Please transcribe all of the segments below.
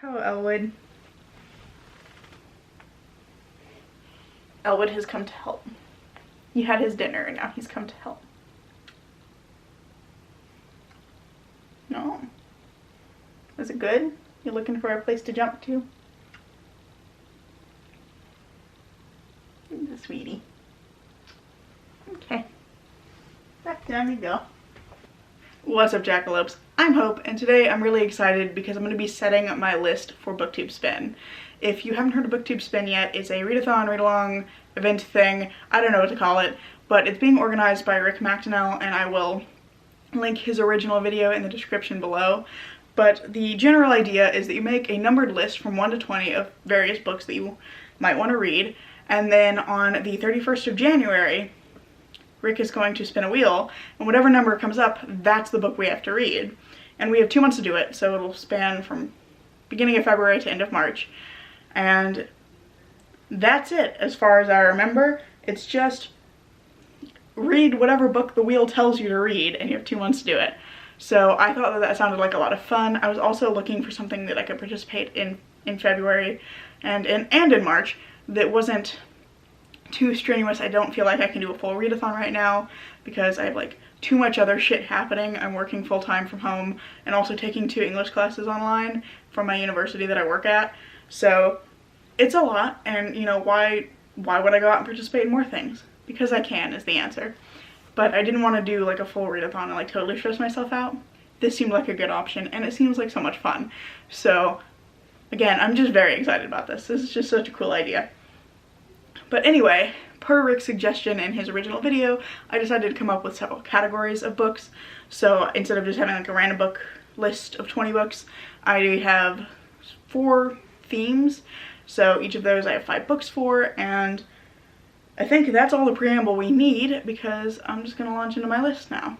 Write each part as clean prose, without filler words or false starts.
Hello, Elwood. Elwood has come to help. He had his dinner and now he's come to help. No. Was it good? You looking for a place to jump to? He's a sweetie. Okay. Back down you go. What's up, jackalopes? I'm Hope, and today I'm really excited because I'm going to be setting up my list for BookTube Spin. If you haven't heard of BookTube Spin yet, it's a readathon, read-along, event thing. I don't know what to call it, but it's being organized by Rick McDonnell, and I will link his original video in the description below. But the general idea is that you make a numbered list from 1 to 20 of various books that you might want to read, and then on the 31st of January, Rick is going to spin a wheel, and whatever number comes up, that's the book we have to read. And we have 2 months to do it, so it'll span from beginning of February to end of March. And that's it, as far as I remember. It's just read whatever book the wheel tells you to read, and you have 2 months to do it. So I thought that that sounded like a lot of fun. I was also looking for something that I could participate in February and in March that wasn't too strenuous. I don't feel like I can do a full readathon right now because I have like too much other shit happening. I'm working full-time from home and also taking 2 English classes online from my university that I work at. So it's a lot, and you know, why would I go out and participate in more things? Because I can is the answer. But I didn't want to do like a full readathon and like totally stress myself out. This seemed like a good option, and it seems like so much fun. So again, I'm just very excited about this. This is just such a cool idea. But anyway, per Rick's suggestion in his original video, I decided to come up with several categories of books. So instead of just having like a random book list of 20 books, I have 4 themes. So each of those I have 5 books for, and I think that's all the preamble we need because I'm just going to launch into my list now.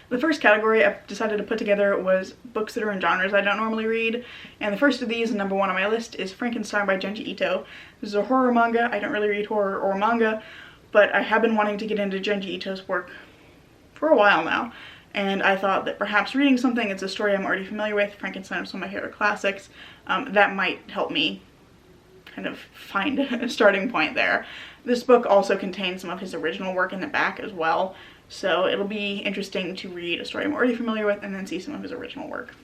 The first category I've decided to put together was books that are in genres I don't normally read, and the first of these, number 1 on my list, is Frankenstein by Junji Ito. This is a horror manga. I don't really read horror or manga, but I have been wanting to get into Junji Ito's work for a while now, and I thought that perhaps reading something that's a story I'm already familiar with, Frankenstein is one of my favorite classics, that might help me kind of find a starting point there. This book also contains some of his original work in the back as well, so it'll be interesting to read a story I'm already familiar with and then see some of his original work.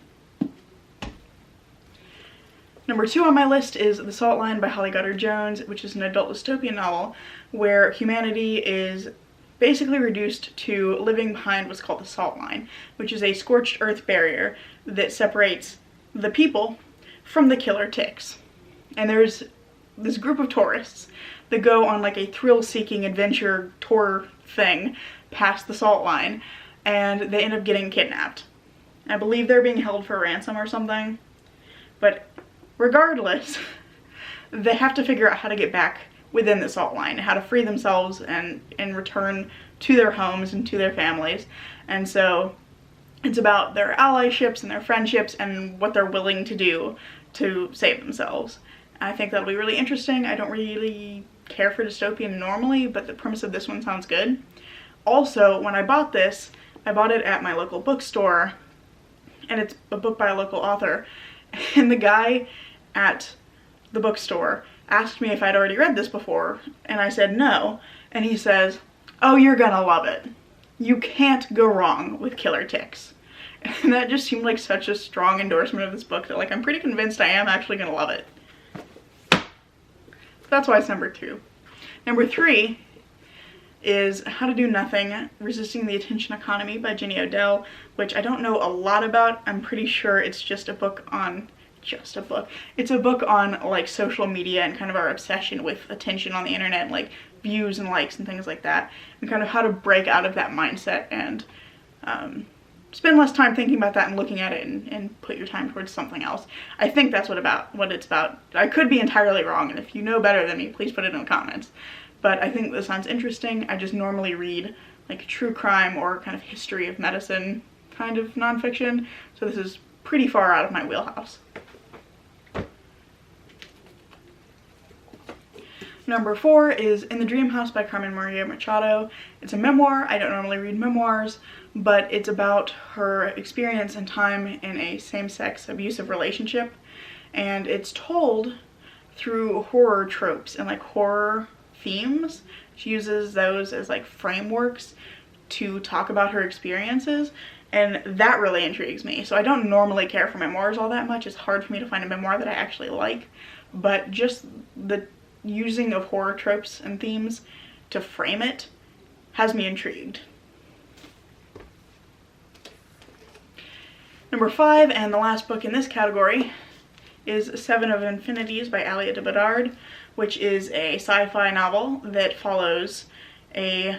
Number 2 on my list is The Salt Line by Holly Goddard Jones, which is an adult dystopian novel where humanity is basically reduced to living behind what's called the salt line, which is a scorched earth barrier that separates the people from the killer ticks. And there's this group of tourists that go on like a thrill-seeking adventure tour thing past the salt line, and they end up getting kidnapped. I believe they're being held for ransom or something, but regardless, they have to figure out how to get back within the salt line, how to free themselves and return to their homes and to their families. And so it's about their allyships and their friendships and what they're willing to do to save themselves. I think that'll be really interesting. I don't really care for dystopian normally, but the premise of this one sounds good. Also, when I bought this, I bought it at my local bookstore, and it's a book by a local author, and the guy at the bookstore asked me if I'd already read this before, and I said no, and he says, "Oh, you're gonna love it. You can't go wrong with killer ticks." And that just seemed like such a strong endorsement of this book that like I'm pretty convinced I am actually gonna love it. That's why it's number 2. Number 3 is How to Do Nothing, Resisting the Attention Economy by Jenny Odell, which I don't know a lot about. I'm pretty sure it's just a book on, it's a book on like social media and kind of our obsession with attention on the internet, like views and likes and things like that, and kind of how to break out of that mindset and spend less time thinking about that and looking at it and put your time towards something else. I think that's what it's about. I could be entirely wrong, and if you know better than me, please put it in the comments. But I think this sounds interesting. I just normally read like true crime or kind of history of medicine kind of nonfiction, so this is pretty far out of my wheelhouse. Number 4 is In the Dream House by Carmen Machado. It's a memoir. I don't normally read memoirs, but it's about her experience and time in a same-sex abusive relationship. and it's told through horror tropes and like horror themes. She uses those as like frameworks to talk about her experiences, and that really intrigues me. So I don't normally care for memoirs all that much. It's hard for me to find a memoir that I actually like, but just the using of horror tropes and themes to frame it has me intrigued. Number 5, and the last book in this category, is Seven of Infinities by Aliette de Bodard, which is a sci-fi novel that follows a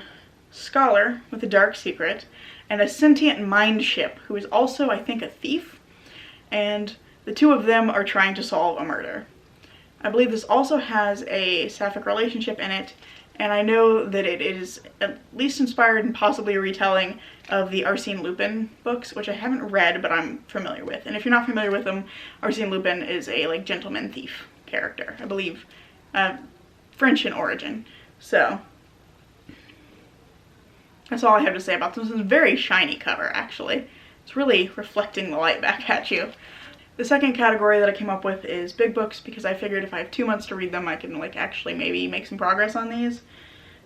scholar with a dark secret and a sentient mind ship who is also, I think, a thief, and the two of them are trying to solve a murder. I believe this also has a sapphic relationship in it, and I know that it is at least inspired and possibly a retelling of the Arsène Lupin books, which I haven't read, but I'm familiar with. And if you're not familiar with them, Arsène Lupin is a like gentleman thief character, I believe, French in origin. So that's all I have to say about this. This is a very shiny cover, actually. It's really reflecting the light back at you. The second category that I came up with is big books, because I figured if I have 2 months to read them, I can like actually maybe make some progress on these.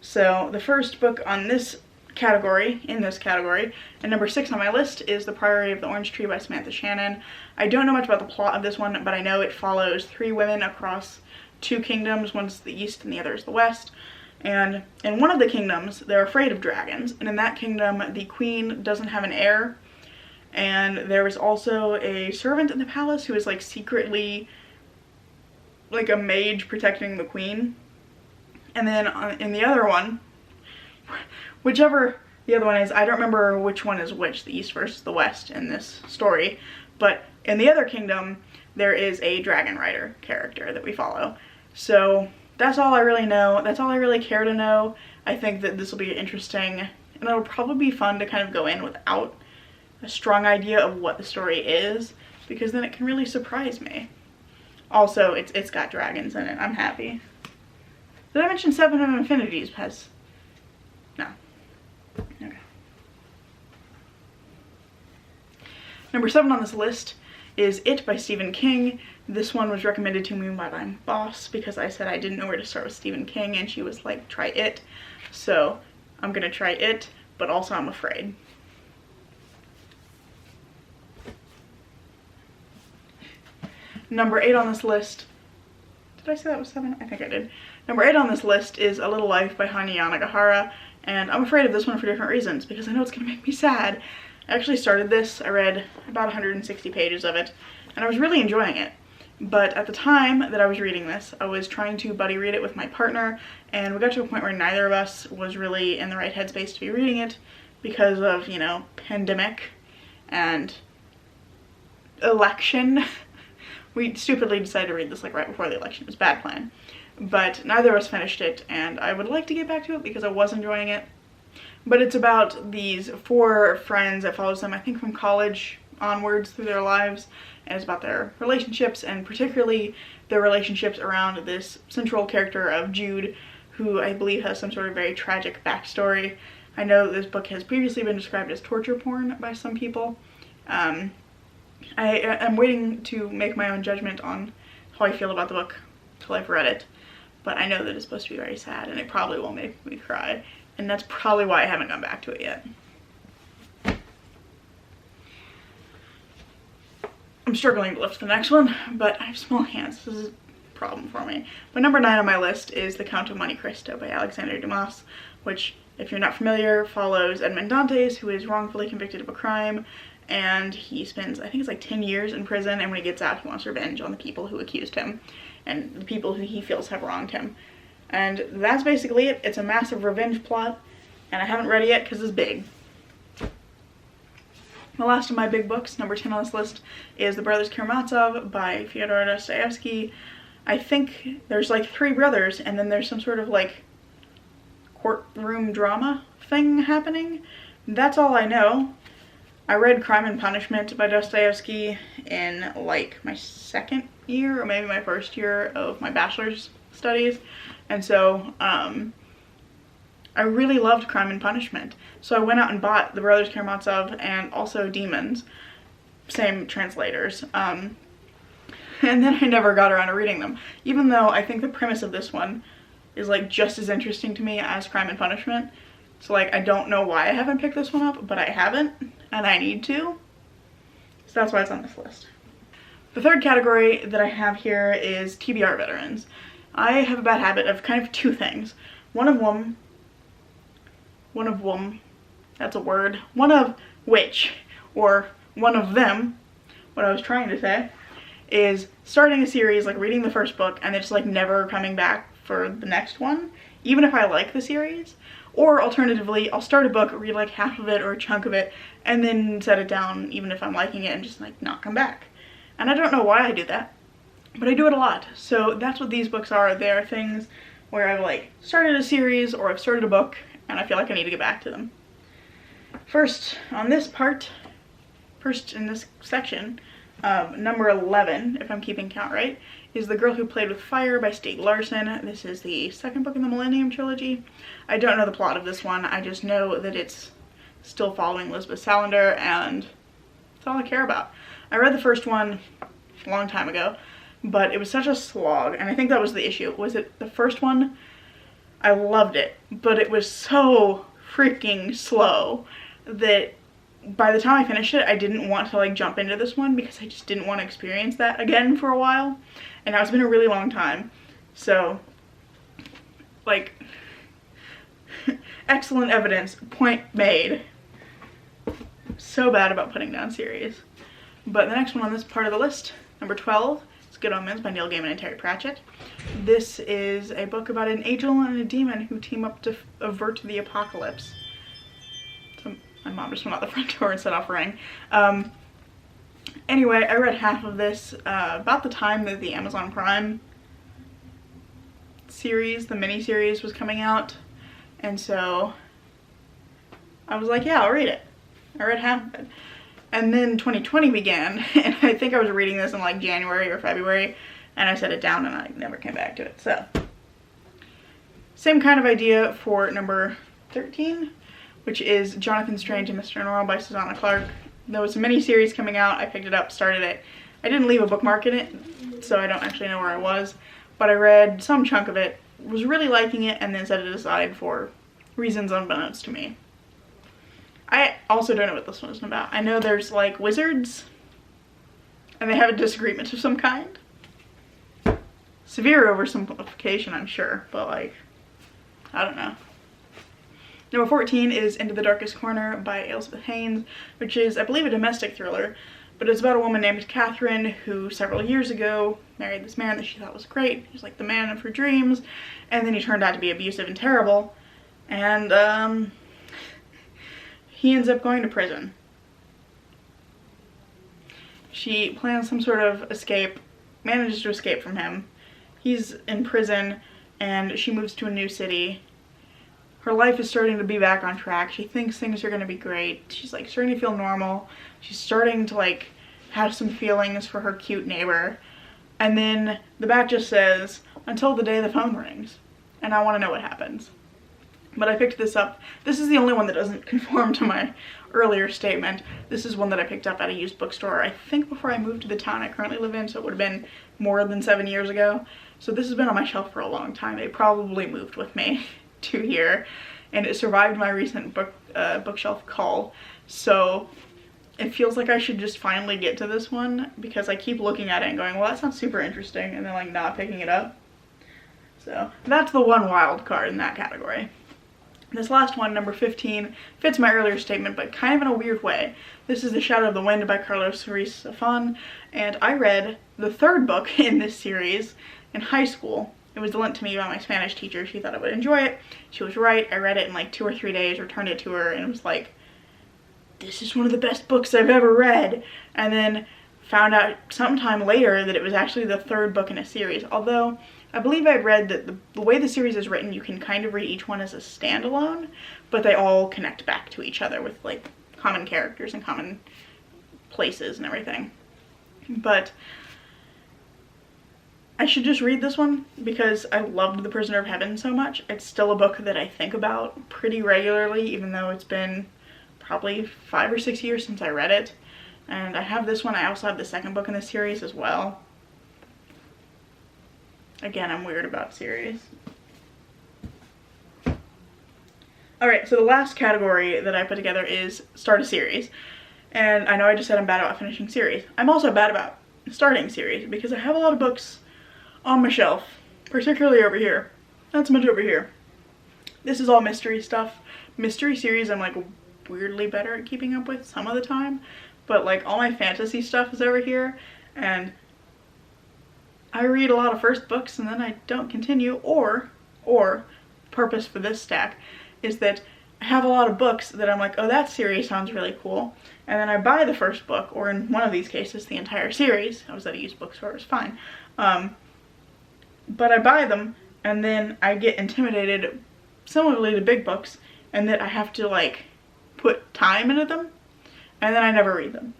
So the first book on this category, and number 6 on my list, is The Priory of the Orange Tree by Samantha Shannon. I don't know much about the plot of this one, but I know it follows 3 women across 2 kingdoms. One's the east and the other is the west. And in one of the kingdoms, they're afraid of dragons, and in that kingdom, the queen doesn't have an heir. And there was also a servant in the palace who is like secretly like a mage protecting the queen. And then in the other one, whichever the other one is, I don't remember which one is which, the east versus the west in this story, but in the other kingdom there is a dragon rider character that we follow. So that's all I really know. That's all I really care to know. I think that this will be interesting, and it'll probably be fun to kind of go in without a strong idea of what the story is, because then it can really surprise me. Also, it's got dragons in it. I'm happy. Did I mention Seven of Infinities has... No. Okay. Number 7 on this list is It by Stephen King. This one was recommended to me by my boss because I said I didn't know where to start with Stephen King, and she was like, try It. So I'm gonna try It, but also I'm afraid. Number 8 on this list, did I say that was 7? I think I did. Number 8 on this list is A Little Life by Hanya Yanagihara, and I'm afraid of this one for different reasons, because I know it's gonna make me sad. I actually started this, I read about 160 pages of it, and I was really enjoying it. But at the time that I was reading this, I was trying to buddy read it with my partner, and we got to a point where neither of us was really in the right headspace to be reading it because of, you know, pandemic and election. We stupidly decided to read this like right before the election. It was a bad plan. But neither of us finished it, and I would like to get back to it because I was enjoying it. But it's about these 4 friends that follows them, I think from college onwards through their lives, and it's about their relationships, and particularly their relationships around this central character of Jude, who I believe has some sort of very tragic backstory. I know this book has previously been described as torture porn by some people. I'm waiting to make my own judgment on how I feel about the book till I've read it, but I know that it's supposed to be very sad, and it probably will make me cry, and that's probably why I haven't gone back to it yet. I'm struggling to lift the next one, but I have small hands. This is a problem for me. But number 9 on my list is The Count of Monte Cristo by Alexandre Dumas, which, if you're not familiar, follows Edmond Dantes, who is wrongfully convicted of a crime, and he spends, I think it's like 10 years in prison, and when he gets out, he wants revenge on the people who accused him and the people who he feels have wronged him. And that's basically it. It's a massive revenge plot, and I haven't read it yet because it's big. The last of my big books, number 10 on this list, is The Brothers Karamazov by Fyodor Dostoevsky. I think there's like 3 brothers, and then there's some sort of like courtroom drama thing happening. That's all I know. I read Crime and Punishment by Dostoevsky in like my 2nd year or maybe my 1st year of my bachelor's studies, and so I really loved Crime and Punishment. So I went out and bought The Brothers Karamazov and also Demons, same translators. and then I never got around to reading them, even though I think the premise of this one is like just as interesting to me as Crime and Punishment. So like I don't know why I haven't picked this one up, but I haven't, and I need to. So that's why it's on this list. The third category that I have here is TBR veterans. I have a bad habit of kind of two things. One of that's a word. One of which, or one of them, what I was trying to say, is starting a series, like reading the first book, and it's like never coming back for the next one, even if I like the series. Or alternatively, I'll start a book, read like half of it or a chunk of it, and then set it down even if I'm liking it and just like not come back. And I don't know why I do that, but I do it a lot. So that's what these books are. They are things where I've like started a series or I've started a book and I feel like I need to get back to them. First in this section, number 11, if I'm keeping count right, is The Girl Who Played with Fire by Stieg Larsson. This is the second book in the Millennium Trilogy. I don't know the plot of this one. I just know that it's still following Lisbeth Salander, and that's all I care about. I read the first one a long time ago, but it was such a slog, and I think that was the issue. Was it the first one? I loved it, but it was so freaking slow that by the time I finished it, I didn't want to like jump into this one because I just didn't want to experience that again for a while. And now it's been a really long time. So, like, excellent evidence, point made. So bad about putting down series. But the next one on this part of the list, number 12, is Good Omens by Neil Gaiman and Terry Pratchett. This is a book about an angel and a demon who team up to avert the apocalypse. So my mom just went out the front door and set off a ring. Anyway, I read half of this about the time that the Amazon Prime series, the mini-series, was coming out. And so I was like, yeah, I'll read it. I read half of it. And then 2020 began, and I think I was reading this in like January or February, and I set it down and I never came back to it. So, same kind of idea for number 13, which is Jonathan Strange and Mr. Norrell by Susanna Clarke. There was a mini-series coming out. I picked it up, started it. I didn't leave a bookmark in it, so I don't actually know where I was, but I read some chunk of it, was really liking it, and then set it aside for reasons unbeknownst to me. I also don't know what this one is about. I know there's like wizards, and they have a disagreement of some kind. Severe oversimplification, I'm sure, but like, I don't know. Number 14 is Into the Darkest Corner by Elizabeth Haynes, which is, I believe, a domestic thriller, but it's about a woman named Catherine who several years ago married this man that she thought was great. He was like the man of her dreams, and then he turned out to be abusive and terrible, and he ends up going to prison. She plans some sort of escape, manages to escape from him. He's in prison, and she moves to a new city. Her life is starting to be back on track. She thinks things are going to be great. She's like starting to feel normal. She's starting to like have some feelings for her cute neighbor. And then the back just says, until the day the phone rings. And I want to know what happens. But I picked this up. This is the only one that doesn't conform to my earlier statement. This is one that I picked up at a used bookstore, I think before I moved to the town I currently live in, so it would have been more than 7 years ago. So this has been on my shelf for a long time. It probably moved with me to here, and it survived my recent bookshelf call. So it feels like I should just finally get to this one, because I keep looking at it and going, well, that sounds super interesting, and then like not picking it up. So that's the one wild card in that category. This last one, number 15, fits my earlier statement, but kind of in a weird way. This is The Shadow of the Wind by Carlos Ruiz Zafón, and I read the third book in this series in high school. It was lent to me by my Spanish teacher. She thought I would enjoy it. She was right. I read it in like 2 or 3 days, returned it to her, and it was like, this is one of the best books I've ever read. And then found out sometime later that it was actually the third book in a series. Although I believe I'd read that the way the series is written, you can kind of read each one as a standalone, but they all connect back to each other with like common characters and common places and everything. But I should just read this one because I loved The Prisoner of Heaven so much. It's still a book that I think about pretty regularly, even though it's been probably 5 or 6 years since I read it. And I have this one. I also have the second book in the series as well. Again, I'm weird about series. Alright, so the last category that I put together is start a series. And I know I just said I'm bad about finishing series. I'm also bad about starting series because I have a lot of books on my shelf, particularly over here. Not so much over here. This is all mystery stuff. Mystery series I'm like weirdly better at keeping up with some of the time, but like all my fantasy stuff is over here, and I read a lot of first books and then I don't continue, or purpose for this stack is that I have a lot of books that I'm like, oh, that series sounds really cool, and then I buy the first book, or in one of these cases the entire series. I was at a used bookstore, it was fine, but I buy them and then I get intimidated, similarly to big books, and that I have to like put time into them, and then I never read them.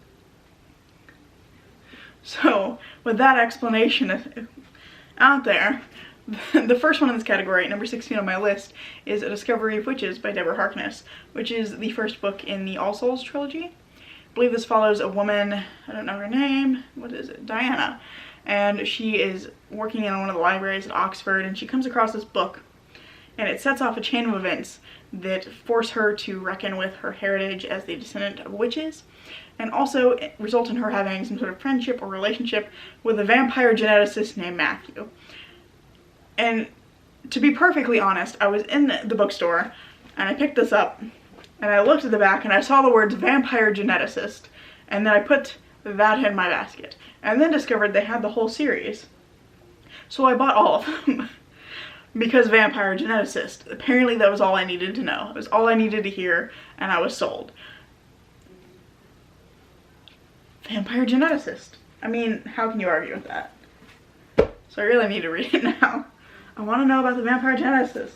So with that explanation out there, the first one in this category, number 16 on my list, is A Discovery of Witches by Deborah Harkness, which is the first book in the All Souls trilogy. I believe this follows a woman, I don't know her name, what is it, Diana, and she is working in one of the libraries at Oxford, and she comes across this book, and it sets off a chain of events that force her to reckon with her heritage as the descendant of witches, and also result in her having some sort of friendship or relationship with a vampire geneticist named Matthew. And to be perfectly honest, I was in the bookstore and I picked this up and I looked at the back and I saw the words vampire geneticist, and then I put that in my basket and then discovered they had the whole series. So I bought all of them because vampire geneticist. Apparently that was all I needed to know. It was all I needed to hear, and I was sold. Vampire geneticist. I mean, how can you argue with that? So I really need to read it now. I want to know about the vampire geneticist.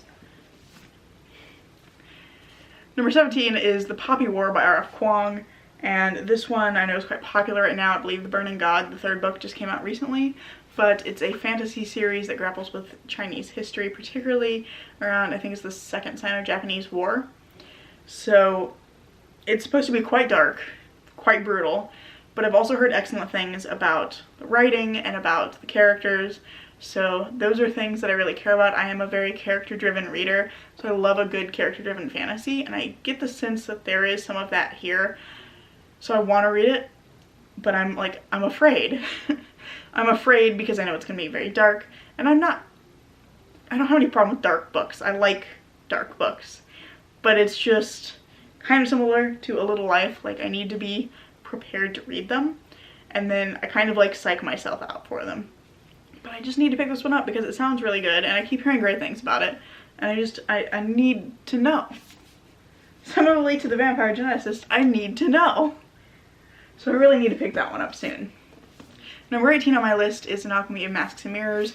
Number 17 is The Poppy War by R.F. Kuang, and this one I know is quite popular right now. I believe The Burning God, the third book, just came out recently, but it's a fantasy series that grapples with Chinese history, particularly around, I think it's the Second Sino-Japanese War. So it's supposed to be quite dark, quite brutal, but I've also heard excellent things about the writing and about the characters. So those are things that I really care about. I am a very character-driven reader, so I love a good character-driven fantasy, and I get the sense that there is some of that here. So I want to read it, but I'm afraid. I'm afraid because I know it's going to be very dark, and I don't have any problem with dark books. I like dark books, but it's just kind of similar to A Little Life. Like, I need to be prepared to read them, and then I kind of like psych myself out for them. But I just need to pick this one up because it sounds really good, and I keep hearing great things about it, and I need to know. Similarly to the vampire geneticist, I need to know. So I really need to pick that one up soon. Number 18 on my list is An Alchemy of Masks and Mirrors.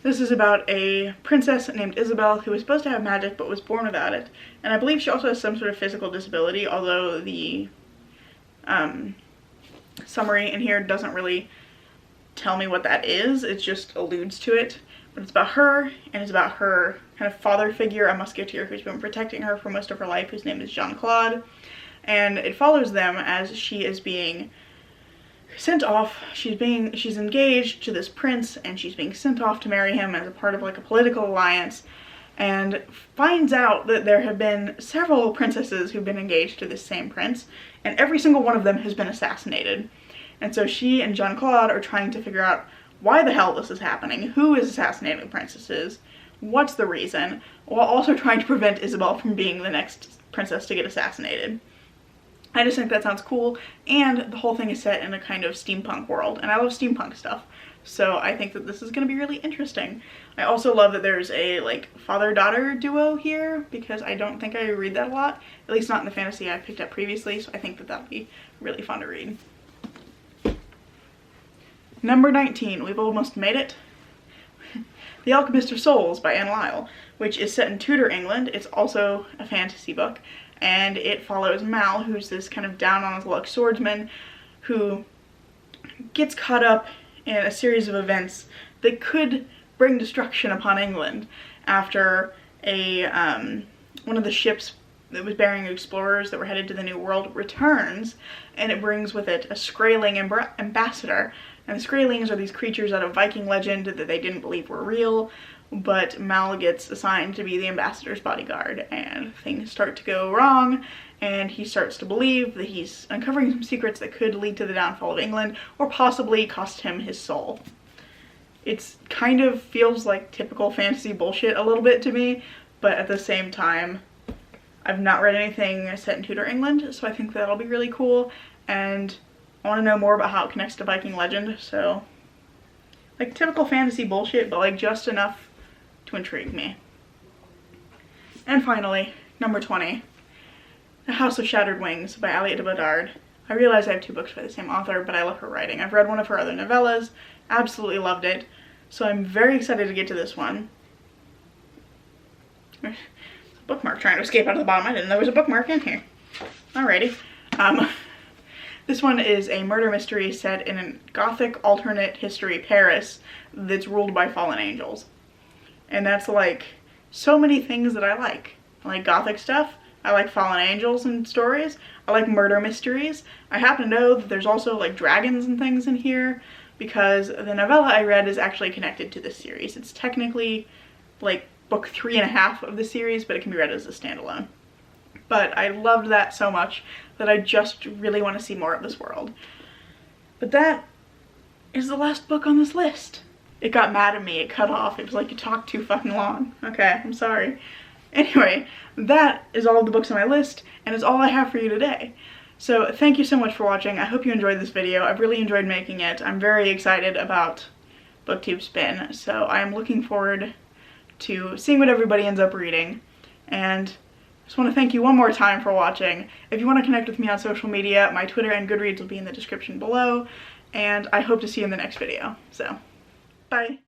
This is about a princess named Isabel who was supposed to have magic but was born without it. And I believe she also has some sort of physical disability, although the summary in here doesn't really tell me what that is. It just alludes to it. But it's about her, and it's about her kind of father figure, a musketeer who's been protecting her for most of her life, whose name is Jean-Claude. And it follows them as she is being sent off. She's engaged to this prince, and she's being sent off to marry him as a part of like a political alliance, and finds out that there have been several princesses who've been engaged to this same prince, and every single one of them has been assassinated. And so she and Jean-Claude are trying to figure out why the hell this is happening, who is assassinating the princesses, what's the reason, while also trying to prevent Isabel from being the next princess to get assassinated. I just think that sounds cool, and the whole thing is set in a kind of steampunk world, and I love steampunk stuff, so I think that this is going to be really interesting. I also love that there's a like father-daughter duo here, because I don't think I read that a lot, at least not in the fantasy I picked up previously, so I think that that'll be really fun to read. Number 19, we've almost made it. The Alchemist of Souls by Anne Lyle, which is set in Tudor England. It's also a fantasy book, and it follows Mal, who's this kind of down on his luck swordsman who gets caught up in a series of events that could bring destruction upon England after one of the ships that was bearing explorers that were headed to the New World returns, and it brings with it a Skraeling ambassador And the Skraelings are these creatures out of Viking legend that they didn't believe were real, but Mal gets assigned to be the ambassador's bodyguard, and things start to go wrong, and he starts to believe that he's uncovering some secrets that could lead to the downfall of England, or possibly cost him his soul. It's kind of feels like typical fantasy bullshit a little bit to me, but at the same time, I've not read anything set in Tudor England, so I think that'll be really cool, and I want to know more about how it connects to Viking legend, so like typical fantasy bullshit, but like just enough to intrigue me. And finally, number 20, The House of Shattered Wings by Aliette de Bodard. I realize I have 2 books by the same author, but I love her writing. I've read one of her other novellas, absolutely loved it, so I'm very excited to get to this one. There's a bookmark trying to escape out of the bottom. I didn't know there was a bookmark in here. Alrighty. This one is a murder mystery set in a Gothic alternate history Paris that's ruled by fallen angels. And that's like so many things that I like. I like Gothic stuff. I like fallen angels and stories. I like murder mysteries. I happen to know that there's also like dragons and things in here because the novella I read is actually connected to this series. It's technically like book 3.5 of the series, but it can be read as a standalone. But I loved that so much that I just really want to see more of this world. But that is the last book on this list. It got mad at me, it cut off, it was like you talked too fucking long. Okay, I'm sorry. Anyway, that is all of the books on my list, and it's all I have for you today. So thank you so much for watching. I hope you enjoyed this video. I've really enjoyed making it. I'm very excited about BookTube Spin, so I am looking forward to seeing what everybody ends up reading. And I just want to thank you one more time for watching. If you want to connect with me on social media, my Twitter and Goodreads will be in the description below, and I hope to see you in the next video. So, bye!